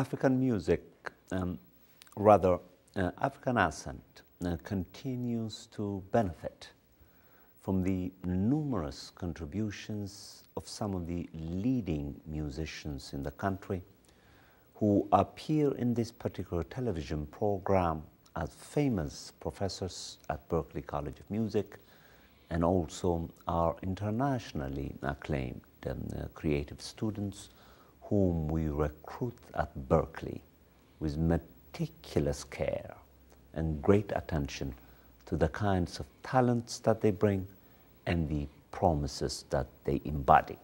African music, rather African Ascent, continues to benefit from the numerous contributions of some of the leading musicians in the country who appear in this particular television program as famous professors at Berklee College of Music and also are internationally acclaimed creative students whom we recruit at Berklee with meticulous care and great attention to the kinds of talents that they bring and the promises that they embody.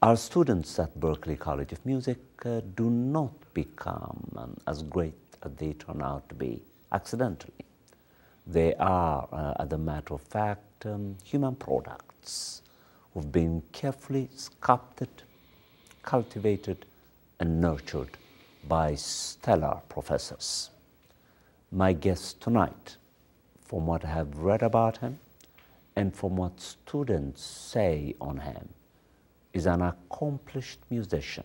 Our students at Berklee College of Music do not become as great as they turn out to be accidentally. They are, as a matter of fact, human products who've been carefully sculpted, cultivated, and nurtured by stellar professors. My guest tonight, from what I have read about him and from what students say on him, is an accomplished musician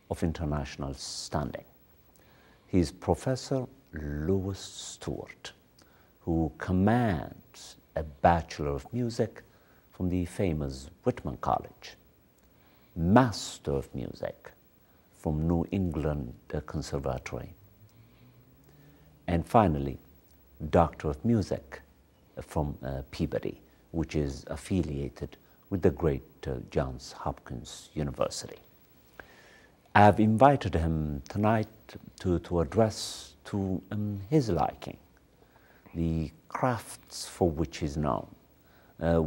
of international standing. He is Professor Lewis Stewart, who commands a Bachelor of Music from the famous Whitman College, Master of Music from New England Conservatory, and finally, Doctor of Music from Peabody, which is affiliated with the great Johns Hopkins University. I have invited him tonight to address to his liking the crafts for which he is known,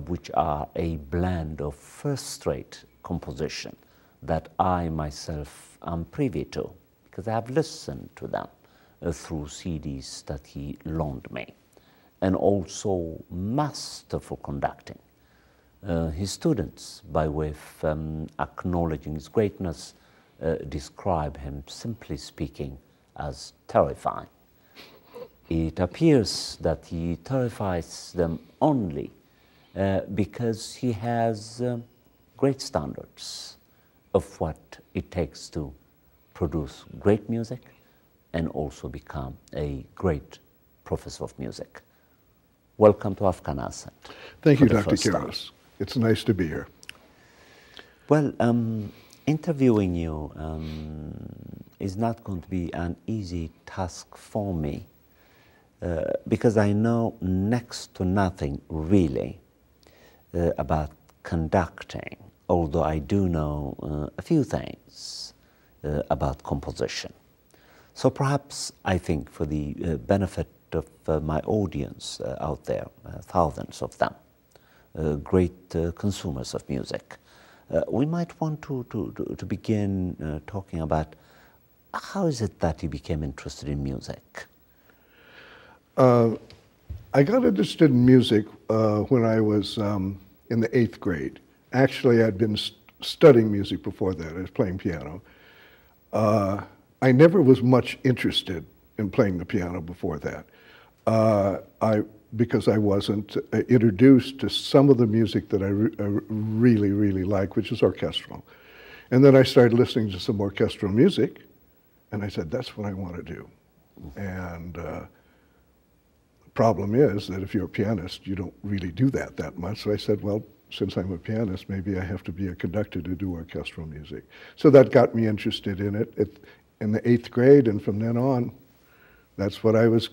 which are a blend of first-rate composition that I myself am privy to, because I have listened to them through CDs that he loaned me, and also masterful conducting. His students, by way of acknowledging his greatness, describe him, simply speaking, as terrifying. It appears that he terrifies them only because he has great standards of what it takes to produce great music and also become a great professor of music. Welcome to African Ascent. Thank you, Dr. Kiros. It's nice to be here. Well, interviewing you is not going to be an easy task for me because I know next to nothing really about conducting, although I do know a few things about composition. So perhaps I think for the benefit of my audience out there, thousands of them, great consumers of music, we might want to begin talking about how is it that you became interested in music? I got interested in music when I was in the 8th grade. Actually, I'd been studying music before that. I was playing piano. I never was much interested in playing the piano before that. Because I wasn't introduced to some of the music that I really, really like, which is orchestral. And then I started listening to some orchestral music, and I said, that's what I want to do. And the problem is that if you're a pianist, you don't really do that much. So I said, well, since I'm a pianist, maybe I have to be a conductor to do orchestral music. So that got me interested in it in the 8th grade, and from then on, that's what I was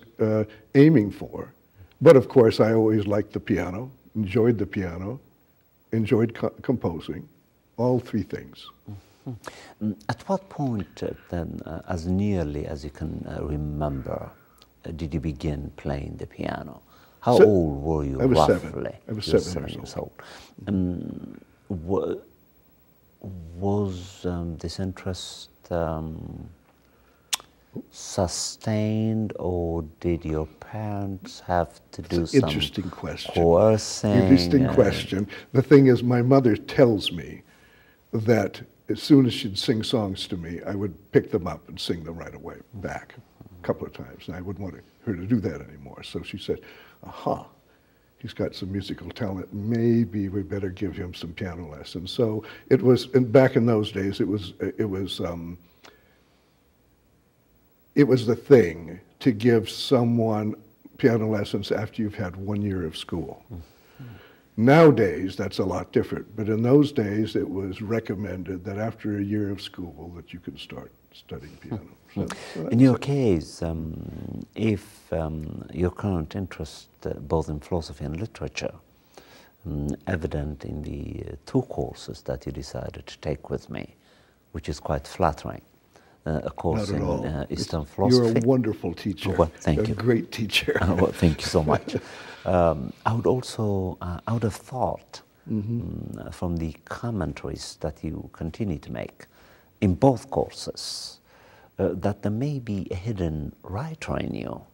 aiming for. But of course, I always liked the piano, enjoyed the piano, enjoyed composing, all three things. Mm-hmm. At what point then, as nearly as you can remember, did you begin playing the piano? How old were you, roughly? I was 7 years old. Was this interest sustained, or did your parents have to do some interesting question. Coercing? Interesting question. The thing is, my mother tells me that as soon as she'd sing songs to me, I would pick them up and sing them right away back a couple of times, and I wouldn't want her to do that anymore. So she said, aha, he's got some musical talent, maybe we better give him some piano lessons. So it was, and back in those days, it was it was the thing to give someone piano lessons after you've had 1 year of school. Nowadays, that's a lot different, but in those days, it was recommended that after a year of school that you could start studying piano. So in your case, if your current interest both in philosophy and literature, evident in the 2 courses that you decided to take with me, which is quite flattering. A course in Eastern philosophy. You're a wonderful teacher. Oh, well, thank you. A great teacher. Well, thank you so much. I would also, I would have thought from the commentaries that you continue to make in both courses that there may be a hidden writer in you.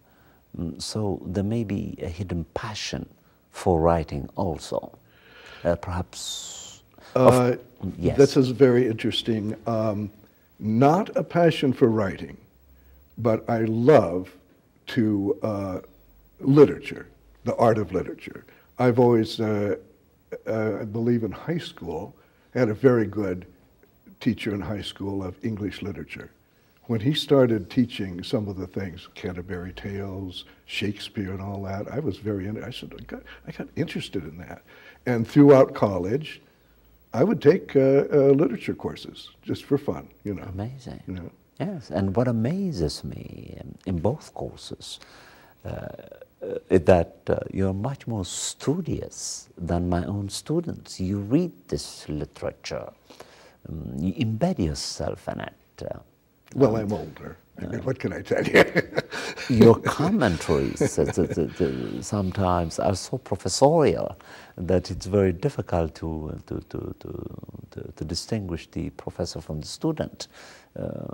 So there may be a hidden passion for writing also. Perhaps. Yes. This is very interesting. Not a passion for writing, but I love to literature, the art of literature. I've always, I believe in high school, had a very good teacher in high school of English literature. When he started teaching some of the things, Canterbury Tales, Shakespeare and all that, I was very, I said, I got interested in that. And throughout college, I would take literature courses just for fun, you know. Amazing. You know? Yes, and what amazes me in both courses is that you're much more studious than my own students. You read this literature, you embed yourself in it. Well, I'm older. What can I tell you? Your commentaries sometimes are so professorial that it's very difficult to distinguish the professor from the student.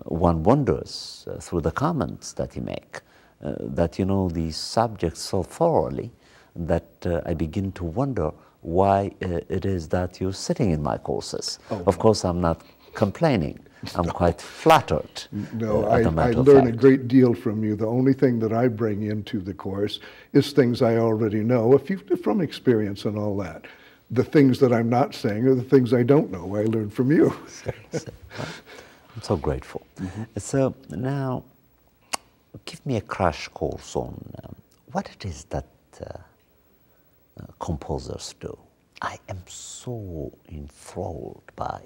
One wonders through the comments that you make that you know the subject so thoroughly that I begin to wonder why it is that you're sitting in my courses. Oh, of course, I'm not complaining. I'm quite flattered. No, I learn a great deal from you. The only thing that I bring into the course is things I already know, from experience and all that. The things that I'm not saying are the things I don't know. I learn from you. I'm so grateful. So now, give me a crash course on what it is that composers do. I am so enthralled by,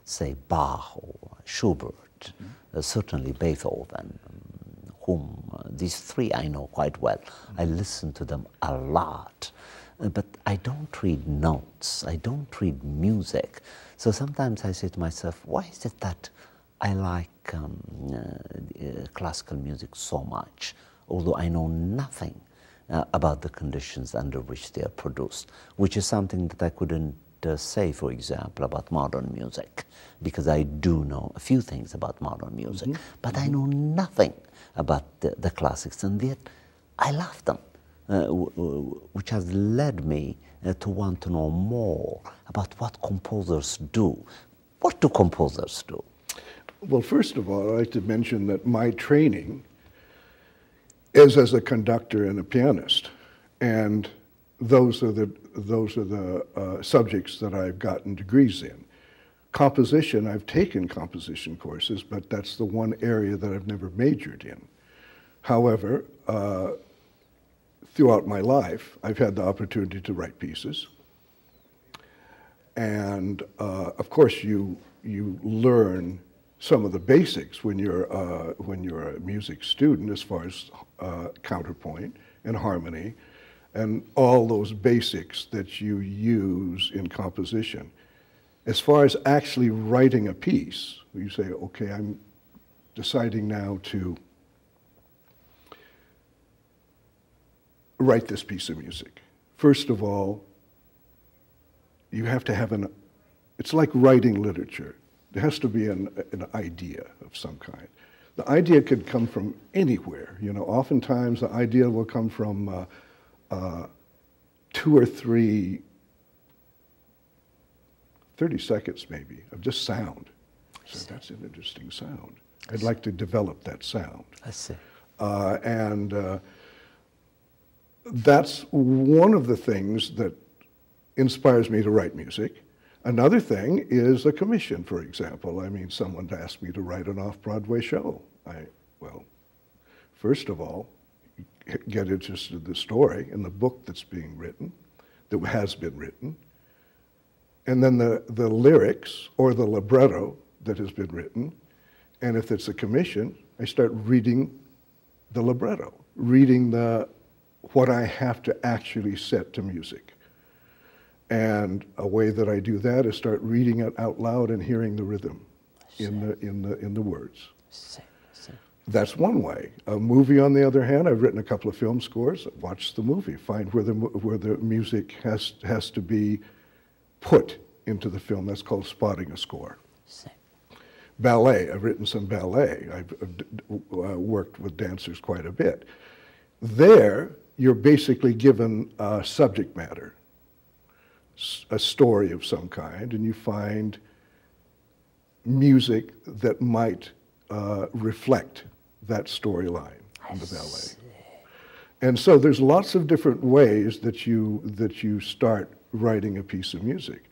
say, Bach or Schubert, certainly Beethoven, whom these 3 I know quite well. I listen to them a lot, but I don't read notes, I don't read music. So sometimes I say to myself, why is it that I like classical music so much, although I know nothing about the conditions under which they are produced, which is something that I couldn't say, for example, about modern music, because I do know a few things about modern music, but I know nothing about the classics, and yet I love them, which has led me to want to know more about what composers do. What do composers do? Well, first of all, I'd like to mention that my training is as a conductor and a pianist, and those are the subjects that I've gotten degrees in. Composition, I've taken composition courses, but that's the one area that I've never majored in. However, throughout my life, I've had the opportunity to write pieces. And of course, you learn some of the basics when you're a music student, as far as counterpoint and harmony, and all those basics that you use in composition. As far as actually writing a piece, you say, okay, I'm deciding now to write this piece of music. First of all, you have to have it's like writing literature. There has to be an idea of some kind. The idea could come from anywhere. You know, oftentimes the idea will come from 2 or 3, 30 seconds maybe, of just sound. So that's an interesting sound. I'd like to develop that sound. I see. That's one of the things that inspires me to write music. Another thing is a commission, for example. I mean, someone asked me to write an off-Broadway show. Well, first of all, get interested in the story and the book that's being written, that has been written, and then the lyrics or the libretto that has been written, and if it's a commission, I start reading the libretto, reading what I have to actually set to music. And a way that I do that is start reading it out loud and hearing the rhythm in the words. That's one way. A movie, on the other hand, I've written a couple of film scores. Watch the movie, find where the music has to be put into the film. That's called spotting a score. Ballet, I've written some ballet. I've worked with dancers quite a bit. There, you're basically given a subject matter, a story of some kind, and you find music that might reflect that storyline in the ballet. And so there's lots of different ways that you start writing a piece of music.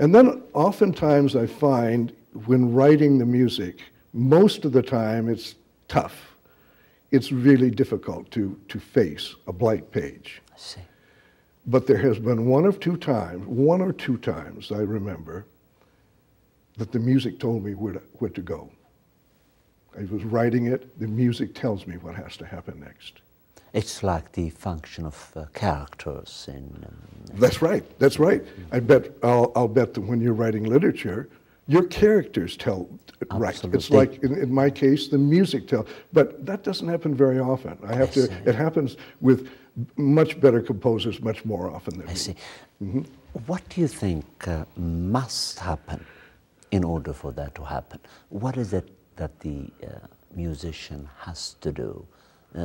And then oftentimes I find when writing the music, most of the time it's tough. It's really difficult to face a blank page. I see. But there has been one or two times I remember that the music told me where to go. I was writing it, the music tells me what has to happen next. It's like the function of characters in... That's right, that's right. I'll bet that when you're writing literature, your characters tell right. It's like, in my case, the music tells, but that doesn't happen very often. It happens with much better composers much more often than me. I see. Mm-hmm. What do you think must happen in order for that to happen? What is it that the musician has to do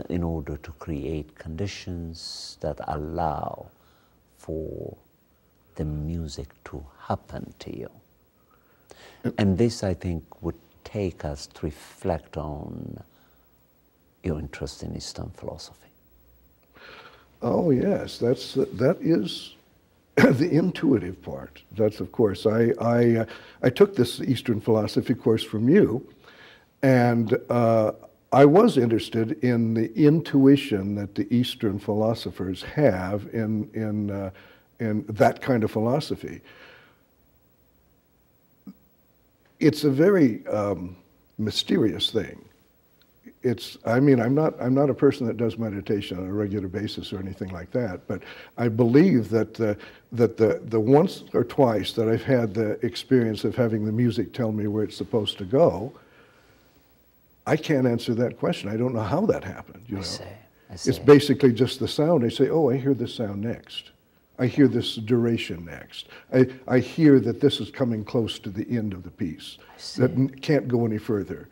in order to create conditions that allow for the music to happen to you? And this, I think, would take us to reflect on your interest in Eastern philosophy. Oh yes, that is the intuitive part. That's, of course, I took this Eastern philosophy course from you, and I was interested in the intuition that the Eastern philosophers have in that kind of philosophy. It's a very mysterious thing. I'm not a person that does meditation on a regular basis or anything like that, but I believe that the once or twice that I've had the experience of having the music tell me where it's supposed to go, I can't answer that question. I don't know how that happened. You know, I see. It's basically just the sound. I say, oh, I hear this sound next. I hear this duration next. I hear that this is coming close to the end of the piece. That can't go any further.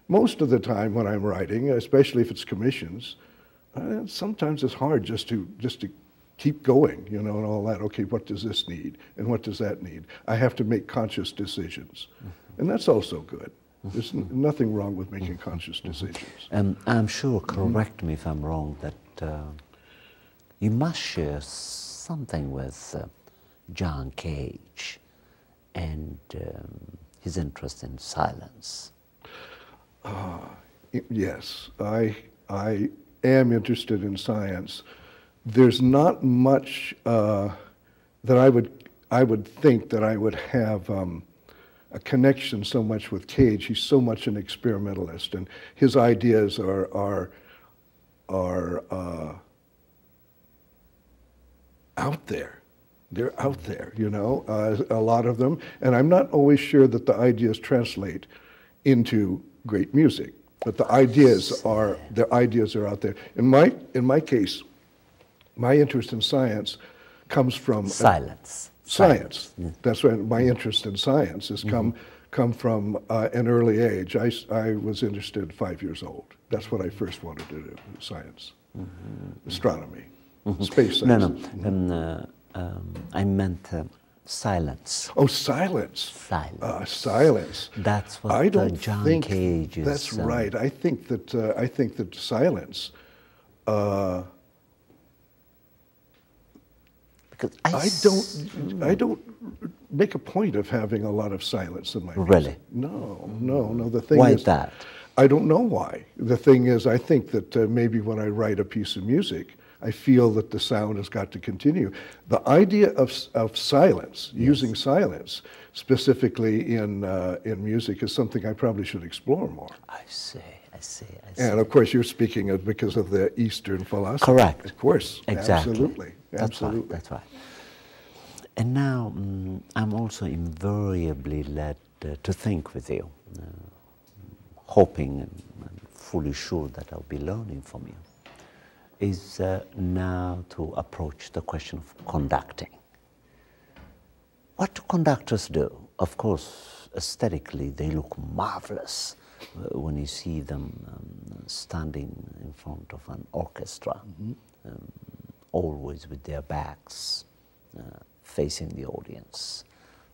Most of the time when I'm writing, especially if it's commissions, sometimes it's hard just to keep going, you know, and all that. Okay, what does this need, and what does that need? I have to make conscious decisions, and that's also good. There's nothing wrong with making conscious decisions. I'm sure, correct me if I'm wrong, that you must share something with John Cage and his interest in silence. Yes, I am interested in science. There's not much that I would think that I would have a connection so much with Cage. He's so much an experimentalist, and his ideas are out there. They're out there, you know, a lot of them, and I'm not always sure that the ideas translate into great music, but the ideas are out there. In my case, my interest in science comes from Science. Yeah. That's right. My interest in science has come from an early age. I was interested at 5 years old. That's what I first wanted to do: science, astronomy, space science. No. I meant silence. Oh, silence. Silence. Silence. That's what I don't John think Cage is. That's right. I think that silence. Because I don't make a point of having a lot of silence in my music. Really? No. The thing Why is that? I don't know why. The thing is, I think that maybe when I write a piece of music, I feel that the sound has got to continue. The idea of silence, yes, using silence specifically in music, is something I probably should explore more. I see. And of course, you're speaking of because of the Eastern philosophy. Correct. Of course. Exactly. Absolutely. Absolutely. That's right. And now I'm also invariably led to think with you, hoping and fully sure that I'll be learning from you, is now to approach the question of conducting. What do conductors do? Of course, aesthetically, they look marvelous when you see them standing in front of an orchestra, always with their backs facing the audience.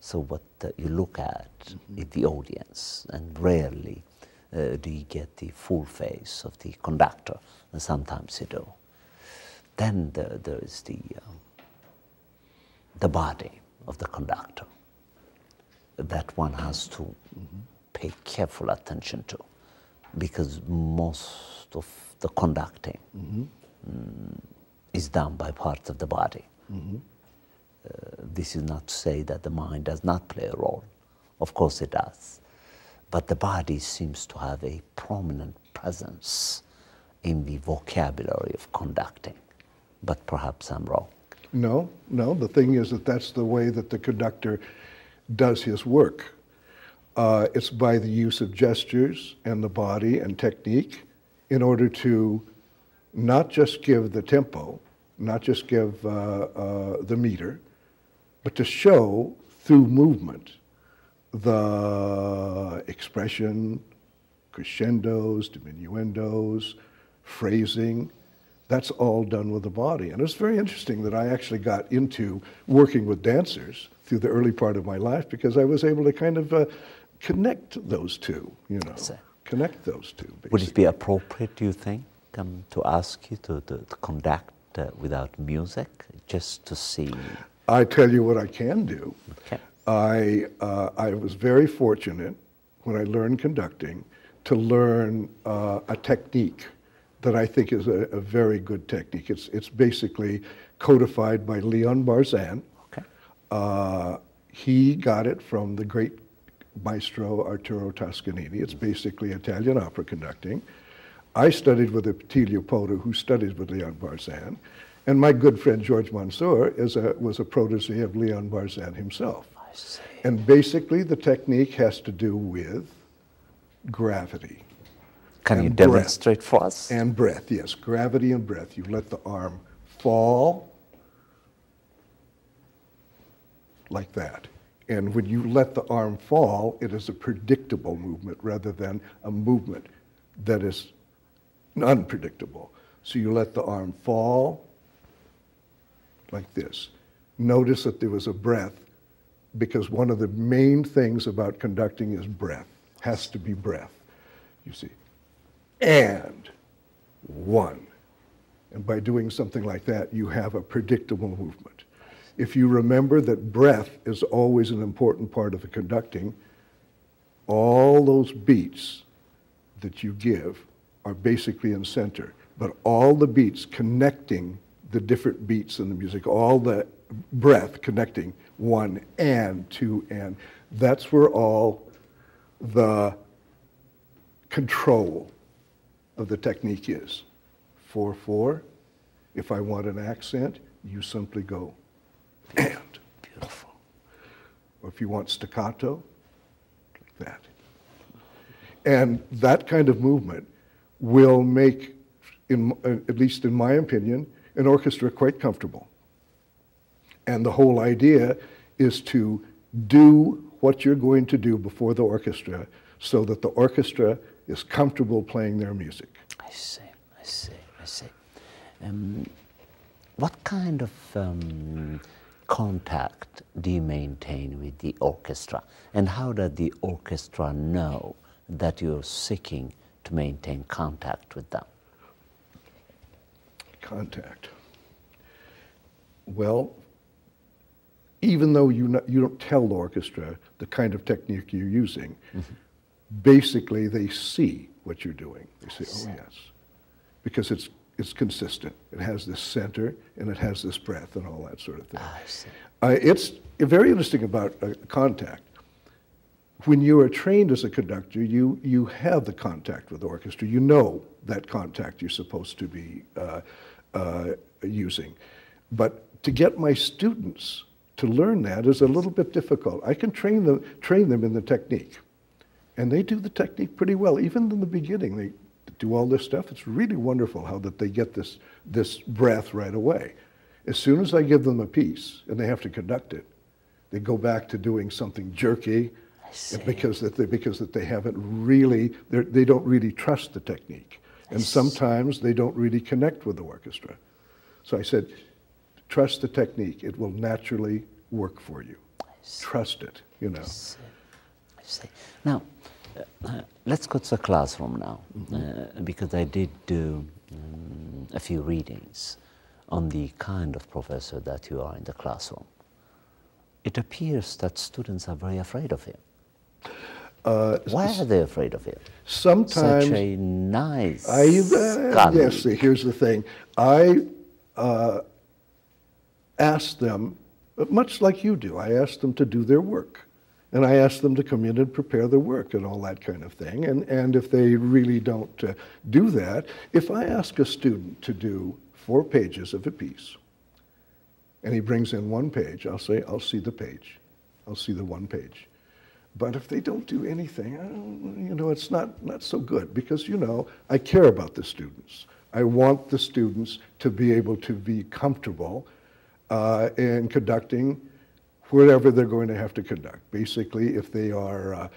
So what you look at is the audience, and rarely do you get the full face of the conductor, and sometimes you do. Then there is the body of the conductor that one has to pay careful attention to, because most of the conducting is done by parts of the body. This is not to say that the mind does not play a role. Of course it does. But the body seems to have a prominent presence in the vocabulary of conducting. But perhaps I'm wrong. No. The thing is that that's the way that the conductor does his work. It's by the use of gestures and the body and technique in order to not just give the tempo, not just give the meter, but to show through movement the expression, crescendos, diminuendos, phrasing. That's all done with the body. And it's very interesting that I actually got into working with dancers through the early part of my life, because I was able to kind of connect those two, connect those two. Basically. Would it be appropriate, do you think, to ask you to conduct without music, just to see? I tell you what I can do. Okay. I was very fortunate when I learned conducting to learn a technique that I think is a very good technique. It's basically codified by Leon Barzan. Okay. He got it from the great maestro Arturo Toscanini. It's basically Italian opera conducting. I studied with Attilio Poto, who studied with Leon Barzan, and my good friend George Mansour was a protege of Leon Barzan himself. I see. And basically the technique has to do with gravity. Can you demonstrate for us? And breath, yes, gravity and breath. You let the arm fall like that. And when you let the arm fall, it is a predictable movement rather than a movement that is unpredictable. So you let the arm fall like this. Notice that there was a breath, because one of the main things about conducting is breath. Has to be breath, you see. And one. And by doing something like that, you have a predictable movement. If you remember that breath is always an important part of the conducting, all those beats that you give are basically in center, but all the beats connecting the different beats in the music, all the breath connecting 1 and 2 and, that's where all the control of the technique is. 4/4, if I want an accent, you simply go and. Beautiful. Or if you want staccato, like that. And that kind of movement will make, at least in my opinion, an orchestra quite comfortable. And the whole idea is to do what you're going to do before the orchestra so that the orchestra is comfortable playing their music. I see. What kind of contact do you maintain with the orchestra? And how does the orchestra know that you're seeking to maintain contact with them? Contact. Well, even though you don't tell the orchestra the kind of technique you're using, basically they see what you're doing? They say, oh yes, because it's consistent. It has this center and it has this breath and all that sort of thing. I see. It's very interesting about contact. When you are trained as a conductor, you have the contact with the orchestra. You know that contact you're supposed to be using. But to get my students to learn that is a little bit difficult. I can train them in the technique. And they do the technique pretty well. Even in the beginning, they do all this stuff. It's really wonderful how that they get this breath right away. As soon as I give them a piece and they have to conduct it, they go back to doing something jerky because they haven't really, they don't really trust the technique. And sometimes they don't really connect with the orchestra. So I said, trust the technique. It will naturally work for you. Trust it, you know. I see. Now, let's go to the classroom now, because I did do a few readings on the kind of professor that you are in the classroom. It appears that students are very afraid of him. Why are they afraid of him? Sometimes. Such a nice yes, here's the thing. I ask them, much like you do, I ask them to do their work. And I ask them to come in and prepare their work and all that kind of thing. And if they really don't do that, if I ask a student to do 4 pages of a piece, and he brings in 1 page, I'll say, I'll see the page. I'll see the 1 page. But if they don't do anything, you know, it's not so good because, you know, I care about the students. I want the students to be able to be comfortable in conducting whatever they're going to have to conduct. Basically, if they are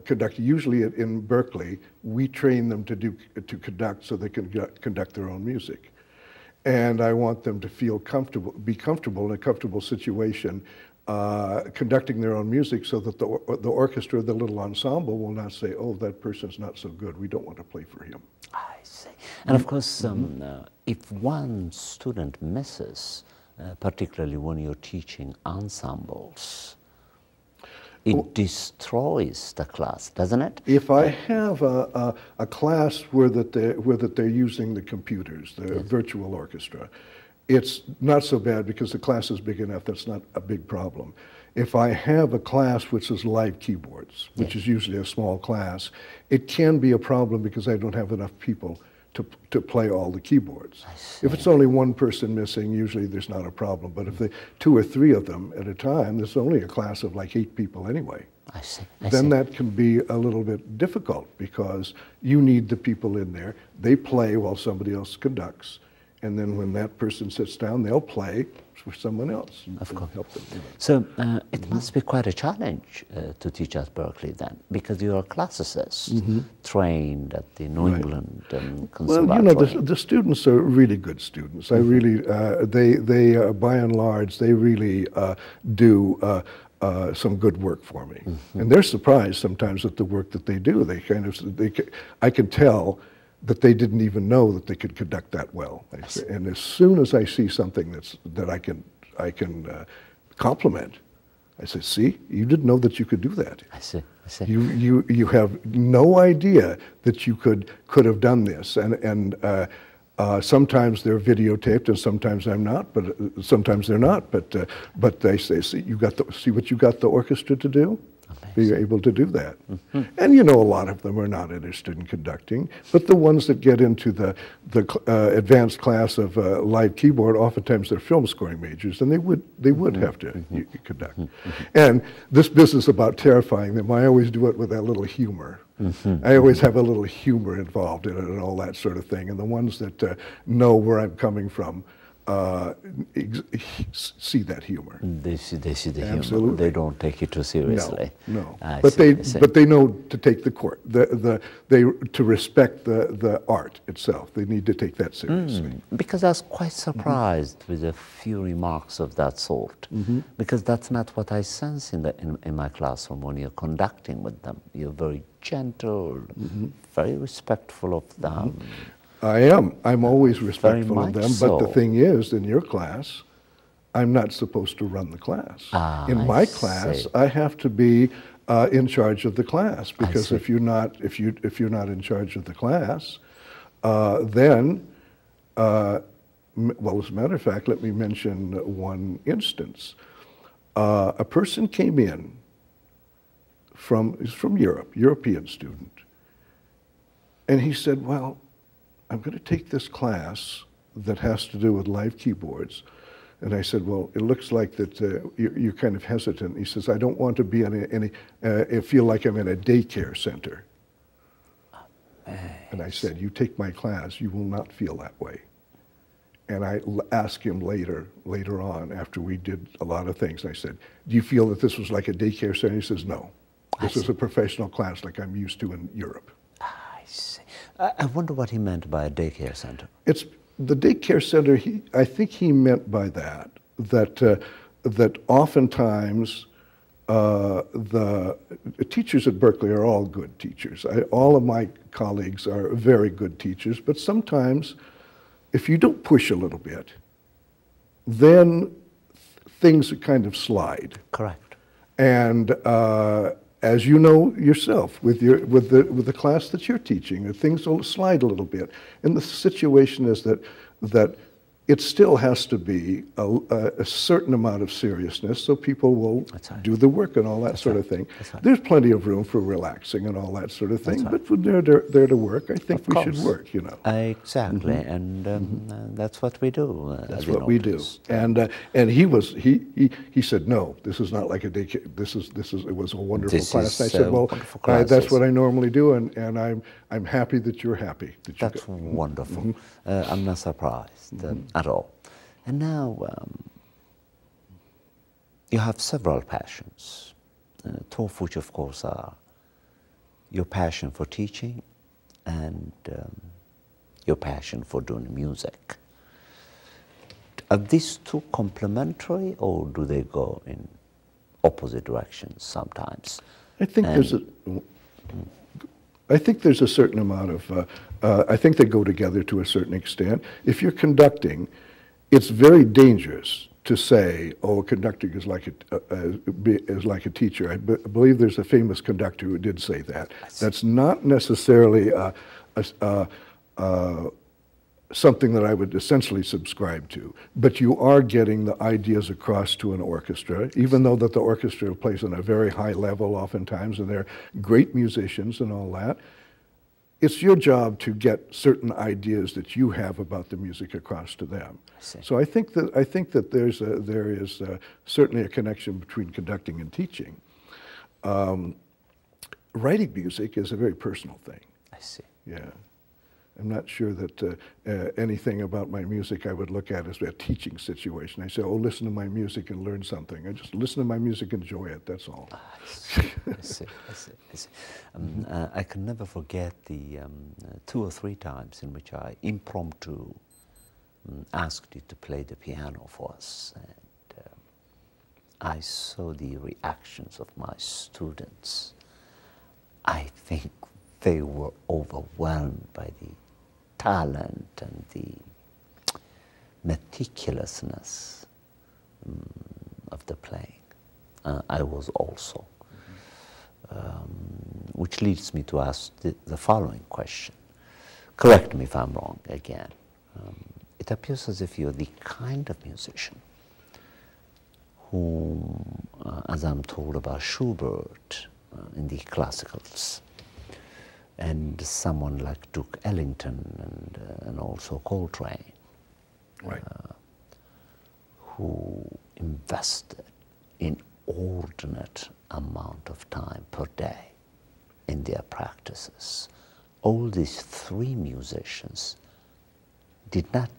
conducting, usually in Berklee, we train them to conduct so they can conduct their own music. And I want them to feel comfortable, be comfortable in a comfortable situation, conducting their own music so that the orchestra, the little ensemble will not say, oh, that person's not so good, we don't want to play for him. I see. And of course, if one student misses, particularly when you're teaching ensembles, it destroys the class, doesn't it? If I have a class where they're using the computers, the virtual orchestra, it's not so bad because the class is big enough, that's not a big problem. If I have a class which is live keyboards, which is usually a small class, it can be a problem because I don't have enough people to play all the keyboards. If it's only 1 person missing, usually there's not a problem. But if 2 or 3 of them at a time, there's only a class of like 8 people anyway. Then that can be a little bit difficult because you need the people in there. They play while somebody else conducts. And then when that person sits down, they'll play for someone else. Of course. Help them. So it must be quite a challenge to teach at Berklee then, because you are classicists trained at the New England Conservatory. Well, you know, the students are really good students. I really, they by and large, they really do some good work for me. And they're surprised sometimes at the work that they do. I can tell that they didn't even know that they could conduct that well. And as soon as I see something that I can compliment, I say, see, you didn't know that you could do that. I see. You have no idea that you could have done this. And sometimes they're videotaped and sometimes I'm not, but sometimes they're not. But they say, see what you got the orchestra to do? Be able to do that. And you know, a lot of them are not interested in conducting, but the ones that get into the advanced class of live keyboard, oftentimes they're film scoring majors, and they would have to conduct. And this business about terrifying them, I always do it with that little humor. I always have a little humor involved in it and all that sort of thing. And the ones that know where I'm coming from see that humor. They see the Absolutely. humor. They don't take it too seriously. No. But they know to take to respect the art itself. They need to take that seriously. Because I was quite surprised with a few remarks of that sort. Because that's not what I sense in my classroom when you're conducting with them. You're very gentle, very respectful of them. I am. I'm always respectful of them, but the thing is, in your class, I'm not supposed to run the class. In my class, I have to be in charge of the class, because if you're not in charge of the class, then well, as a matter of fact, let me mention one instance. A person came in he's from Europe, European student, and he said, well, I'm going to take this class that has to do with live keyboards. And I said, well, it looks like that you're kind of hesitant. He says, I don't want to be in feel like I'm in a daycare center. And I said, you take my class, you will not feel that way. And I asked him later on, after we did a lot of things, I said, do you feel that this was like a daycare center? He says, no. This is a professional class like I'm used to in Europe. I see. I wonder what he meant by a daycare center. It's the daycare center. I think he meant by that oftentimes the teachers at Berklee are all good teachers. All of my colleagues are very good teachers, but sometimes if you don't push a little bit, then things kind of slide. Correct. And as you know yourself, with the class that you're teaching, things will slide a little bit. And the situation is that it still has to be a certain amount of seriousness, so people will do the work and all that sort of thing. There's plenty of room for relaxing and all that sort of thing, but when they're there to work, I think we should work, you know. Exactly, and that's what we do. That's what we do. And he said, no, this is not like a day. It was a wonderful class. I said, well, that's what I normally do, and I'm happy that you're happy. That's wonderful. I'm not surprised at all. And now you have several passions, two of which, of course, are your passion for teaching and your passion for doing music. Are these two complementary, or do they go in opposite directions sometimes? I think there's a certain amount of, I think they go together to a certain extent. If you're conducting, it's very dangerous to say, oh, conducting is like a teacher. I believe there's a famous conductor who did say that. That's not necessarily something that I would essentially subscribe to, but you are getting the ideas across to an orchestra, even though that the orchestra plays on a very high level oftentimes, and they're great musicians and all that. It's your job to get certain ideas that you have about the music across to them. So I think that there is certainly a connection between conducting and teaching. Writing music is a very personal thing. I see. Yeah. I'm not sure that anything about my music I would look at as a teaching situation. I say, oh, listen to my music and learn something. I just listen to my music and enjoy it, that's all. I see. I can never forget the 2 or 3 times in which I impromptu asked you to play the piano for us. And I saw the reactions of my students. I think they were overwhelmed by the talent and the meticulousness of the playing. I was also. Which leads me to ask the following question. Correct me if I'm wrong again. It appears as if you're the kind of musician whom, as I'm told about Schubert in the classicals, and someone like Duke Ellington and also Coltrane, right, who invested inordinate amount of time per day in their practices. All these 3 musicians did not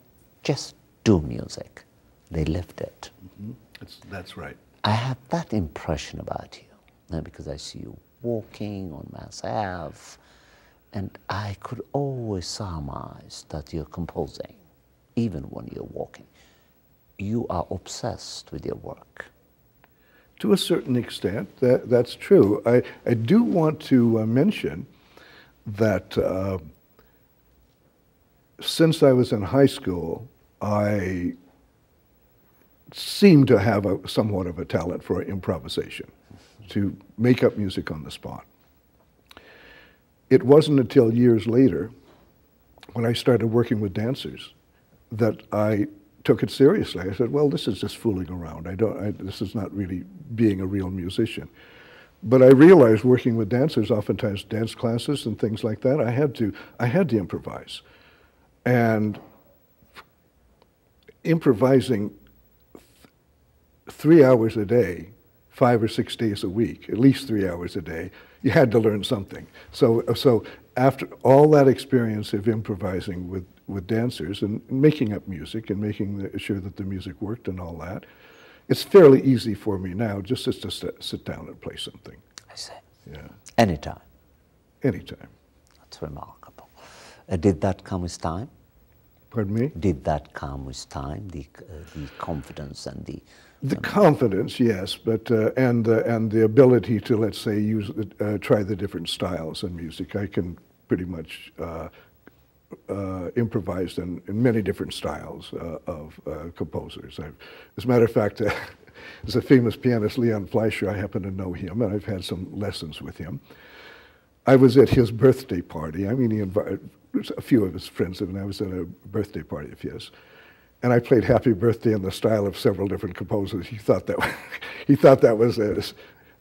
just do music, they lived it. That's right. I have that impression about you, because I see you walking on Mass Ave, and I could always surmise that you're composing, even when you're walking. You are obsessed with your work. To a certain extent, that's true. I do want to mention that since I was in high school, I seem to have somewhat of a talent for improvisation. to make up music on the spot. It wasn't until years later, when I started working with dancers, that I took it seriously. I said, well, this is just fooling around. This is not really being a real musician. But I realized working with dancers, oftentimes dance classes and things like that, I had to improvise. And improvising 3 hours a day, 5 or 6 days a week, at least 3 hours a day, you had to learn something. So after all that experience of improvising with dancers and making up music and making sure that the music worked and all that, it's fairly easy for me now just to sit down and play something. I see. Yeah. Anytime. Anytime. That's remarkable. Did that come with time? Pardon me? Did that come with time, the confidence and the confidence, yes, but and the ability to, let's say, try the different styles in music. I can pretty much improvise in many different styles of composers. As a matter of fact, there's a famous pianist, Leon Fleischer. I happen to know him, and I've had some lessons with him. I was at his birthday party. I mean, he invited a few of his friends, and I was at a birthday party of his. And I played Happy Birthday in the style of several different composers. He thought that was the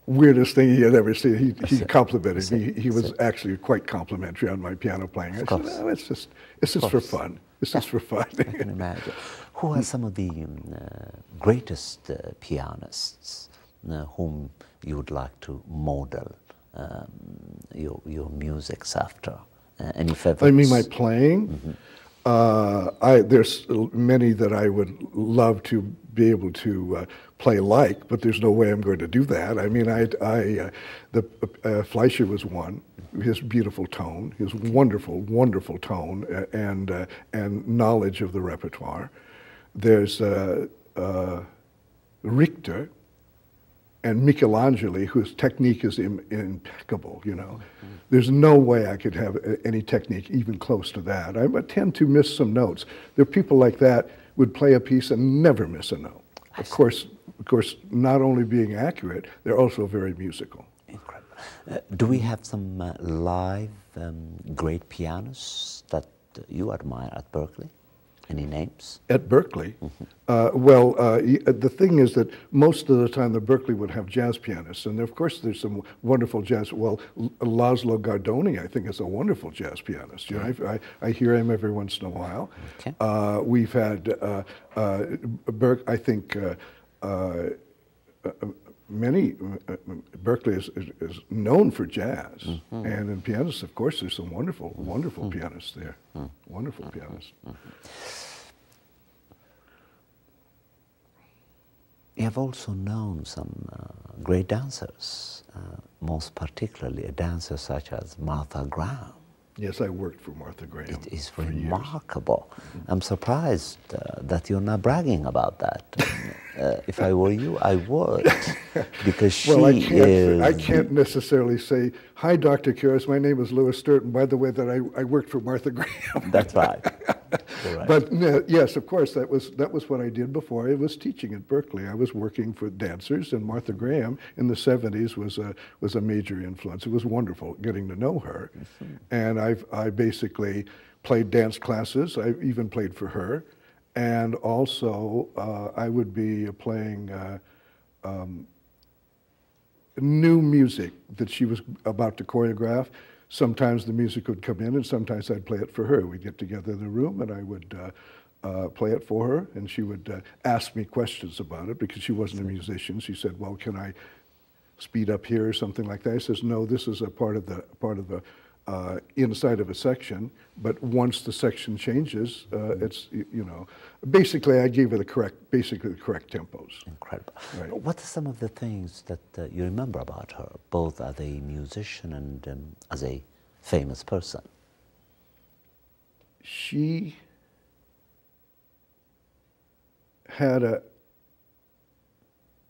weirdest thing he had ever seen. He complimented me. He was actually quite complimentary on my piano playing. I said, no, it's just for fun. It's just for fun. I can imagine. Who are some of the greatest pianists whom you would like to model your musics after? Any favorites? I mean, my playing? Mm-hmm. There's many that I would love to be able to play like, but there's no way I'm going to do that. I mean, Fleischer was one. His beautiful tone, his wonderful, wonderful tone, and knowledge of the repertoire. There's Richter and Michelangelo, whose technique is impeccable, you know. Mm-hmm. There's no way I could have any technique even close to that. I tend to miss some notes. There are people like that would play a piece and never miss a note. Of course, not only being accurate, they're also very musical. Incredible. Do we have some live great pianists that you admire at Berklee? Any names? At Berklee? Mm-hmm. The thing is that most of the time the Berklee would have jazz pianists, and of course there's some wonderful jazz. Well, Laszlo Gardoni, I think, is a wonderful jazz pianist. You know, I hear him every once in a while. Okay. We've had I think Berklee is known for jazz, mm-hmm. and in pianists, of course, there's some wonderful, wonderful mm-hmm. pianists there. Mm-hmm. Wonderful mm-hmm. pianists. Mm-hmm. You have also known some great dancers, most particularly a dancer such as Martha Graham. Yes, I worked for Martha Graham. It is remarkable. I'm surprised that you're not bragging about that. If I were you, I would, because she is... I can't necessarily say, hi, Dr. Kiros, my name is Louis Stewart, and by the way, that I worked for Martha Graham. That's right. Right. But yes, of course, that was what I did before I was teaching at Berklee. I was working for dancers, and Martha Graham in the 70s was a major influence. It was wonderful getting to know her, mm-hmm. and I basically played dance classes. I even played for her, and also I would be playing new music that she was about to choreograph. Sometimes the music would come in, and sometimes I'd play it for her. We'd get together in the room, and I would play it for her, and she would ask me questions about it because she wasn't a musician. She said, "Well, can I speed up here or something like that?" I says, "No, this is a part of the inside of a section, but once the section changes, it's, you know, basically I gave her the correct tempos." Incredible. Right. What are some of the things that you remember about her, both as a musician and as a famous person? She had an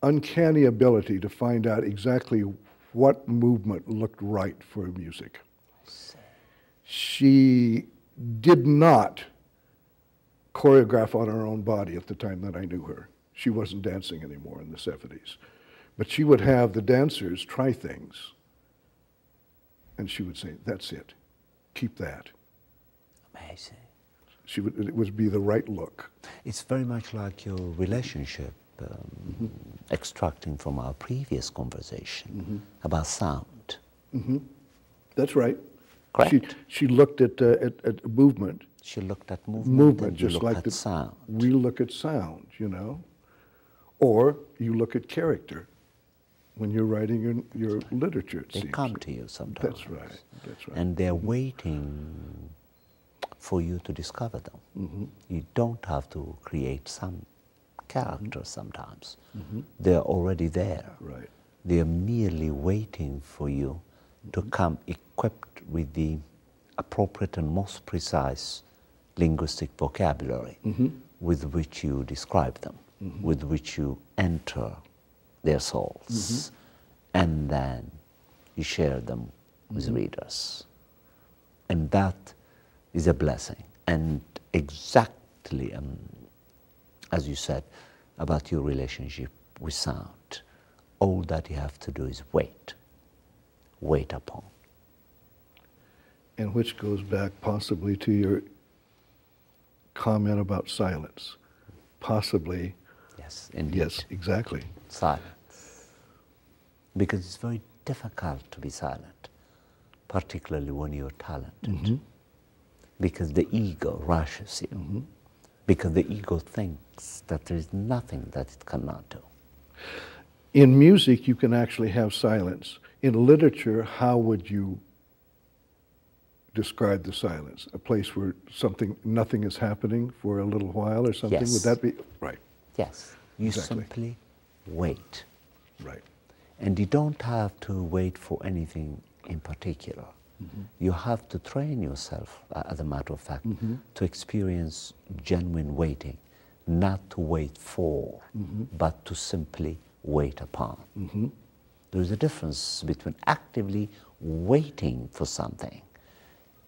uncanny ability to find out exactly what movement looked right for music. She did not choreograph on her own body at the time that I knew her. She wasn't dancing anymore in the 70s. But she would have the dancers try things, and she would say, "That's it. Keep that." Amazing. It would be the right look. It's very much like your relationship, extracting from our previous conversation about sound. That's right. Correct. She looked at movement. She looked at movement and just like at sound. We look at sound, you know, or you look at character when you're writing your literature. It They seems. come to you sometimes. That's right. That's right. And they're waiting for you to discover them. You don't have to create some characters sometimes. They're already there. Right. They're merely waiting for you to come equipped with the appropriate and most precise linguistic vocabulary with which you describe them, with which you enter their souls, and then you share them with readers. And that is a blessing. And exactly, as you said, about your relationship with sound, all that you have to do is wait upon. And which goes back possibly to your comment about silence. Possibly. Yes, indeed. Yes, exactly. Silence. Because it's very difficult to be silent, particularly when you're talented. Because the ego rushes you. Because the ego thinks that there is nothing that it cannot do. In music, you can actually have silence. In literature, how would you describe the silence? A place where nothing is happening for a little while or something? Yes. Would that be, right? Yes, you Exactly. simply wait. Right. And you don't have to wait for anything in particular. You have to train yourself, as a matter of fact, to experience genuine waiting, not to wait for, but to simply wait upon. There is a difference between actively waiting for something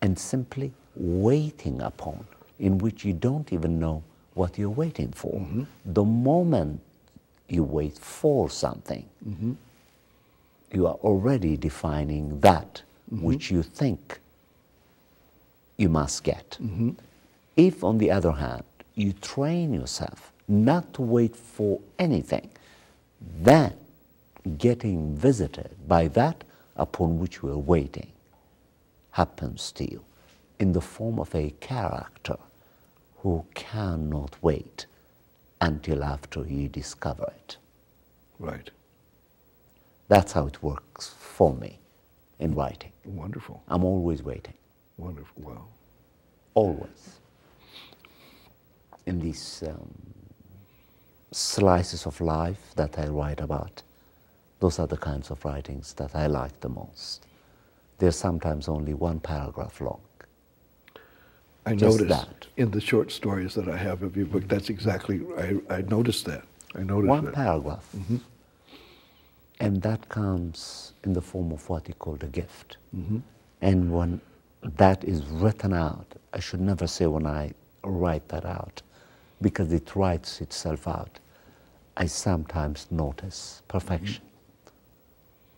and simply waiting upon, in which you don't even know what you're waiting for. The moment you wait for something, you are already defining that which you think you must get. If, on the other hand, you train yourself not to wait for anything, then getting visited by that upon which you are waiting happens to you in the form of a character who cannot wait until after you discover it. Right. That's how it works for me in writing. Wonderful. I'm always waiting. Wonderful. Wow. Always. In these slices of life that I write about, those are the kinds of writings that I like the most. They're sometimes only one paragraph long. I Just noticed that. in the short stories that I have of your book, that's exactly, I noticed that. I noticed One that. paragraph. And that comes in the form of what you call the gift. And when that is written out, I should never say when I write that out, because it writes itself out, I sometimes notice perfection.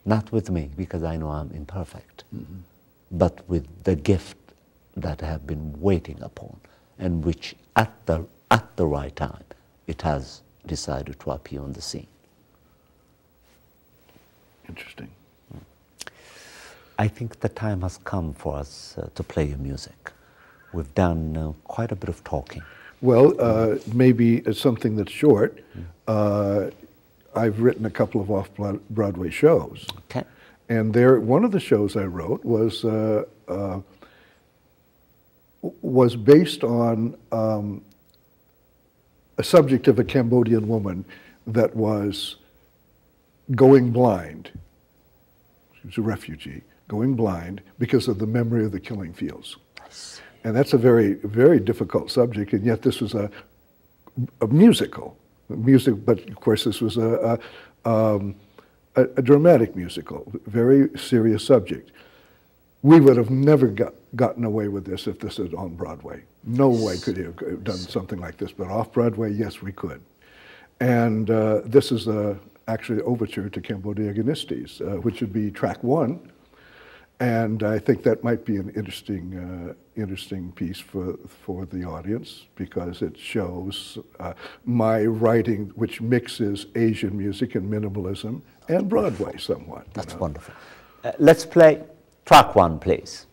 Not with me, because I know I'm imperfect, but with the gift that I have been waiting upon, and which at the right time, it has decided to appear on the scene. Interesting. I think the time has come for us to play your music. We've done quite a bit of talking. Well, maybe it's something that's short. I've written a couple of off-Broadway shows. Okay. And one of the shows I wrote was based on a subject of a Cambodian woman that was going blind. She was a refugee, going blind because of the memory of the killing fields. And that's a very, very difficult subject, and yet this was a musical. But of course this was a dramatic musical, very serious subject. We would have never gotten away with this if this was on Broadway. No way could he have done something like this, but off Broadway, yes, we could. And this is actually the overture to Cambodia Agnestes, which would be track 1. And I think that might be an interesting piece for the audience, because it shows my writing, which mixes Asian music and minimalism and Broadway somewhat. That's wonderful. Let's play track 1, please.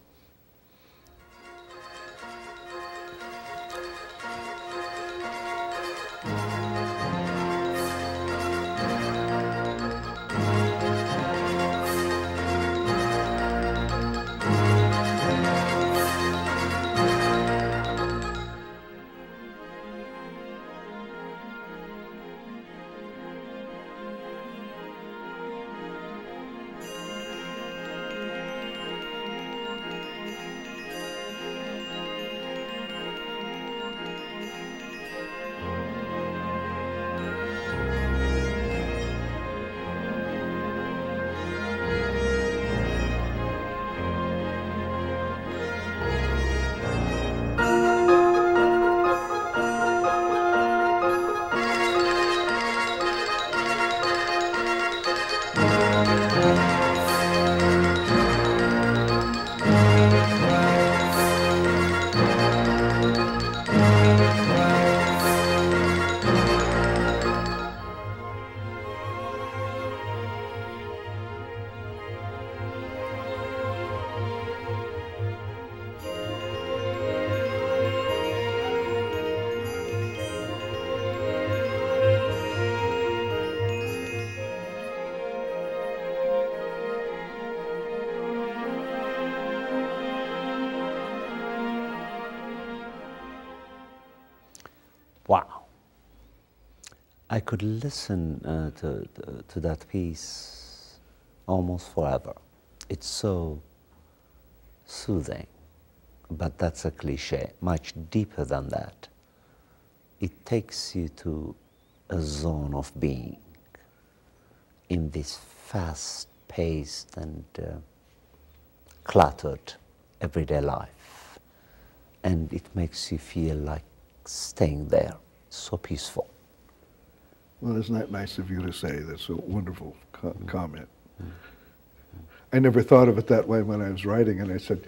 Wow. I could listen to that piece almost forever. It's so soothing, but that's a cliche. Much deeper than that. It takes you to a zone of being in this fast-paced and cluttered everyday life. And it makes you feel like staying there, so peaceful. Well, isn't that nice of you to say? That's a wonderful comment. I never thought of it that way when I was writing, and I said,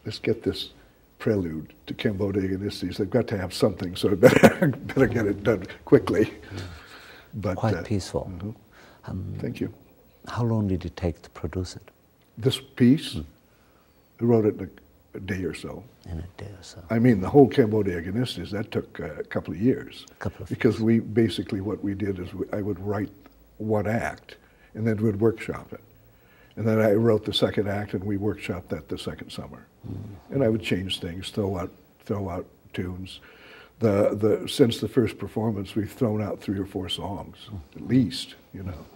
let's get this prelude to Cambodia Agnestes. They've got to have something, so I better get it done quickly. But, quite peaceful. Thank you. How long did it take to produce it? This piece, I wrote it in a day or so. In a day or so. I mean, the whole Cambodia Agnestes, that took a couple of years. Because years. we basically, what we did is I would write one act, and then we'd workshop it. And then I wrote the second act, and we workshopped that the second summer. And I would change things, throw out tunes. Since the first performance, we've thrown out 3 or 4 songs, at least, you know,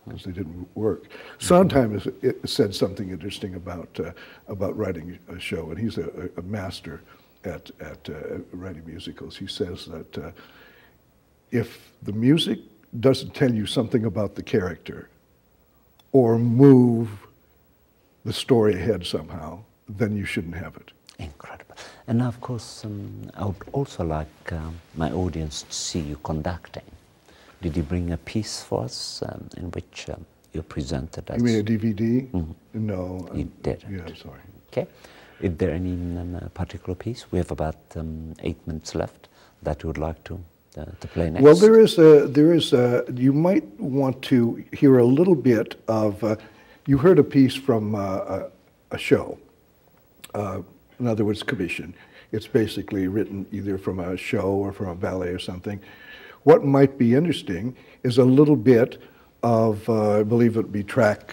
because they didn't work. Sondheim has said something interesting about writing a show, and he's a master at writing musicals. He says that if the music doesn't tell you something about the character, or move the story ahead somehow, then you shouldn't have it. Incredible. And now, of course, I would also like my audience to see you conducting. Did you bring a piece for us in which you presented as... You mean a DVD? No. You did. Yeah, sorry. Okay. Is there any particular piece? We have about 8 minutes left that you would like to play next. Well, there is you might want to hear a little bit of, you heard a piece from a show, in other words, commission. It's basically written either from a show or from a ballet or something. What might be interesting is a little bit of, I believe it would be track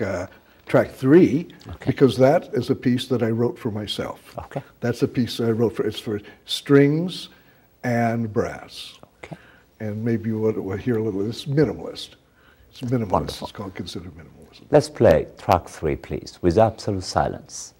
3, because that is a piece that I wrote for myself. Okay. That's a piece I wrote for, it's for strings and brass. And maybe we'll hear a little. It's minimalist. It's minimalist. Wonderful. It's called considered minimalism. Let's play track 3, please, with absolute silence.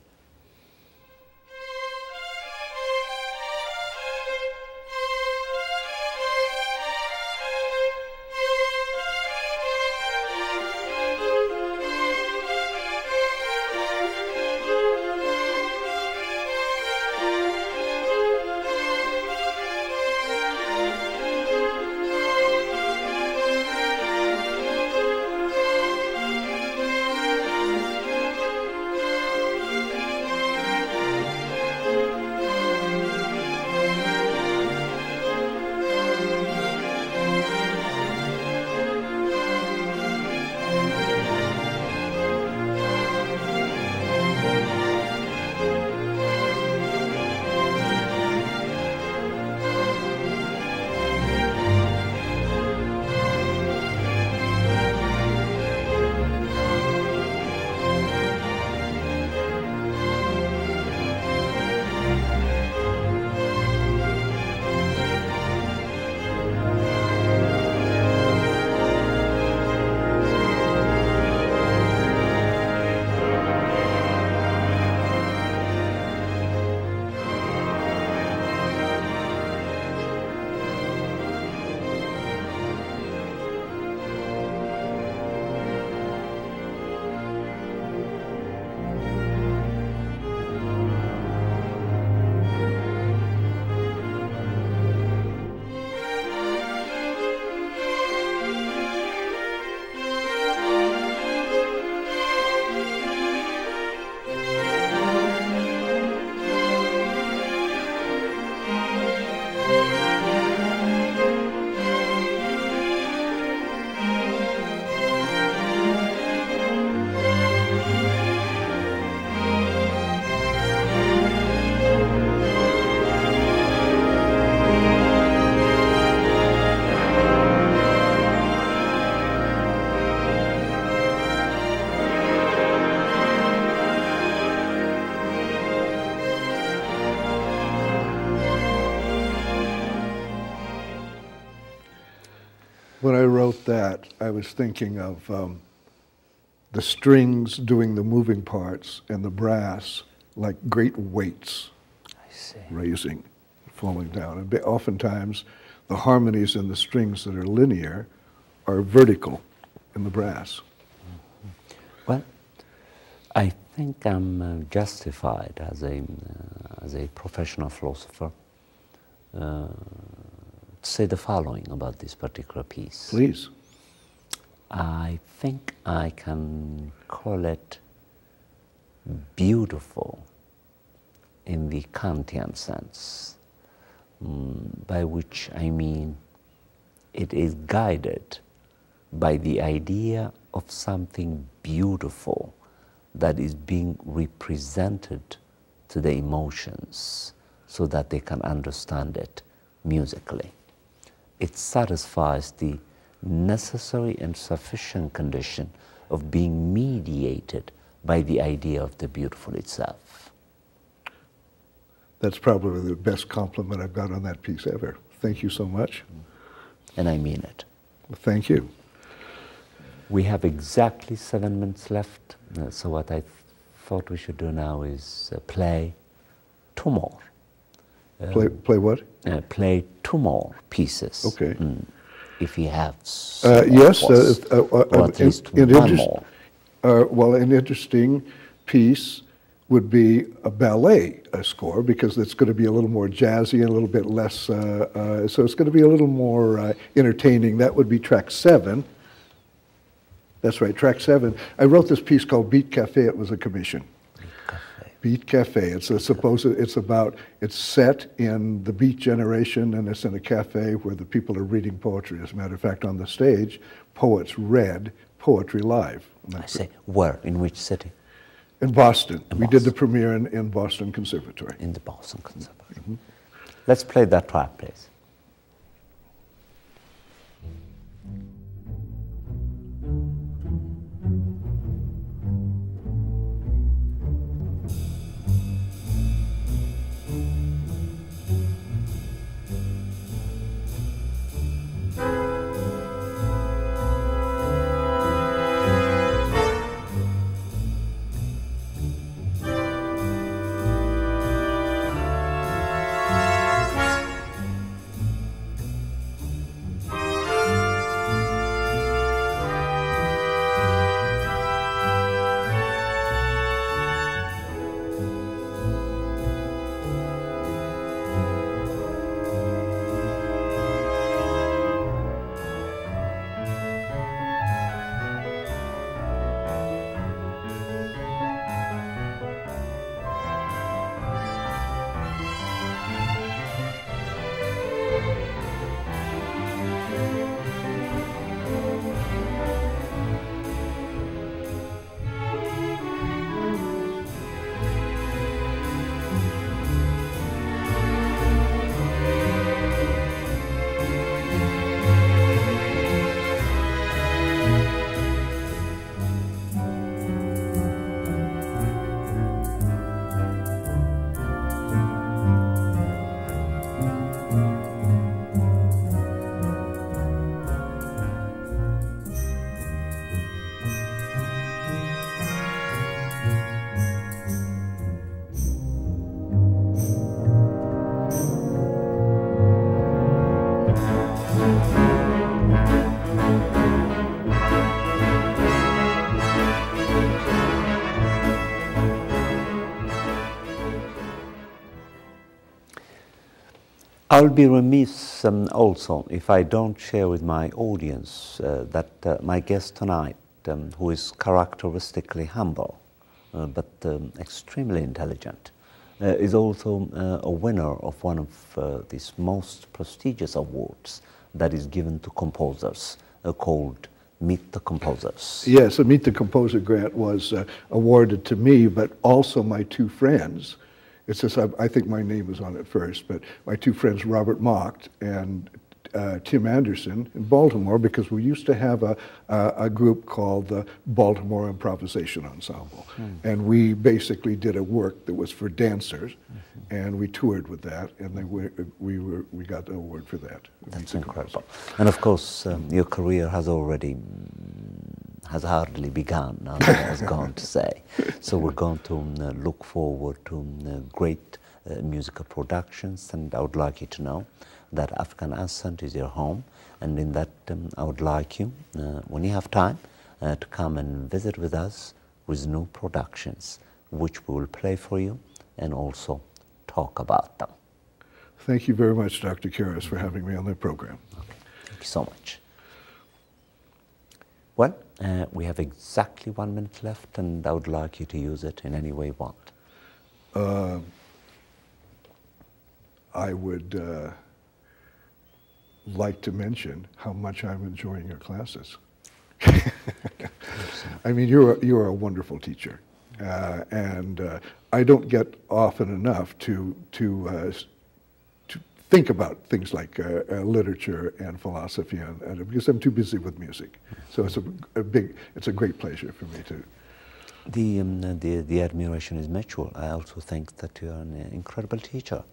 when I wrote that, I was thinking of the strings doing the moving parts and the brass like great weights. I see. Raising, falling down. And oftentimes, the harmonies in the strings that are linear are vertical in the brass. Well, I think I'm justified as a professional philosopher to say the following about this particular piece. Please. I think I can call it beautiful in the Kantian sense, by which I mean it is guided by the idea of something beautiful that is being represented to the emotions so that they can understand it musically. It satisfies the necessary and sufficient condition of being mediated by the idea of the beautiful itself. That's probably the best compliment I've got on that piece ever. Thank you so much. And I mean it. Well, thank you. We have exactly 7 minutes left, so what I thought we should do now is play 2 more. Play what? Play 2 more pieces. Okay. If you have yes, or at least one more. Well, an interesting piece would be a ballet score, because it's going to be a little more jazzy and a little bit less, so it's going to be a little more entertaining. That would be track 7. That's right, track 7. I wrote this piece called Beat Cafe. It was a commission. Beat Cafe. It's set in the Beat generation, and it's in a cafe where the people are reading poetry. As a matter of fact, on the stage, poets read poetry live. I say, where? In which city? In Boston. We did the premiere in Boston Conservatory. In the Boston Conservatory. Mm-hmm. Let's play that track, please. I'll be remiss also if I don't share with my audience that my guest tonight, who is characteristically humble but extremely intelligent, is also a winner of one of these most prestigious awards that is given to composers, called Meet the Composers. Yes, a Meet the Composer grant was awarded to me, but also my 2 friends. It's just, I think my name was on it first, but my 2 friends, Robert Mocht and Tim Anderson in Baltimore, because we used to have a group called the Baltimore Improvisation Ensemble. And we basically did a work that was for dancers, and we toured with that, and we got the award for that. That's incredible. And of course, your career has hardly begun, I was going to say. So we're going to look forward to great musical productions, and I would like you to know that African Ascent is your home, and in that I would like you, when you have time, to come and visit with us with new productions, which we will play for you and also talk about them. Thank you very much, Dr. Kiros, for having me on the program. Okay. Thank you so much. Well, we have exactly 1 minute left, and I would like you to use it in any way you want. I would like to mention how much I'm enjoying your classes. I mean, you're a wonderful teacher, and I don't get often enough to think about things like literature and philosophy, and because I'm too busy with music. So it's a great pleasure for me to. The admiration is mutual. I also think that you are an incredible teacher.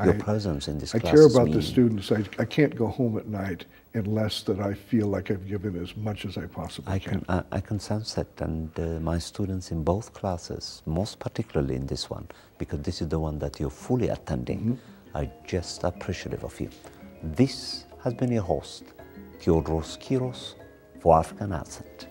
Your presence in this class. I care about the students. I can't go home at night unless that I feel like I've given as much as I possibly can. I can sense it, and my students in both classes, most particularly in this one, because this is the one that you're fully attending, are just appreciative of you. This has been your host, Teodros Kiros, for African Ascent.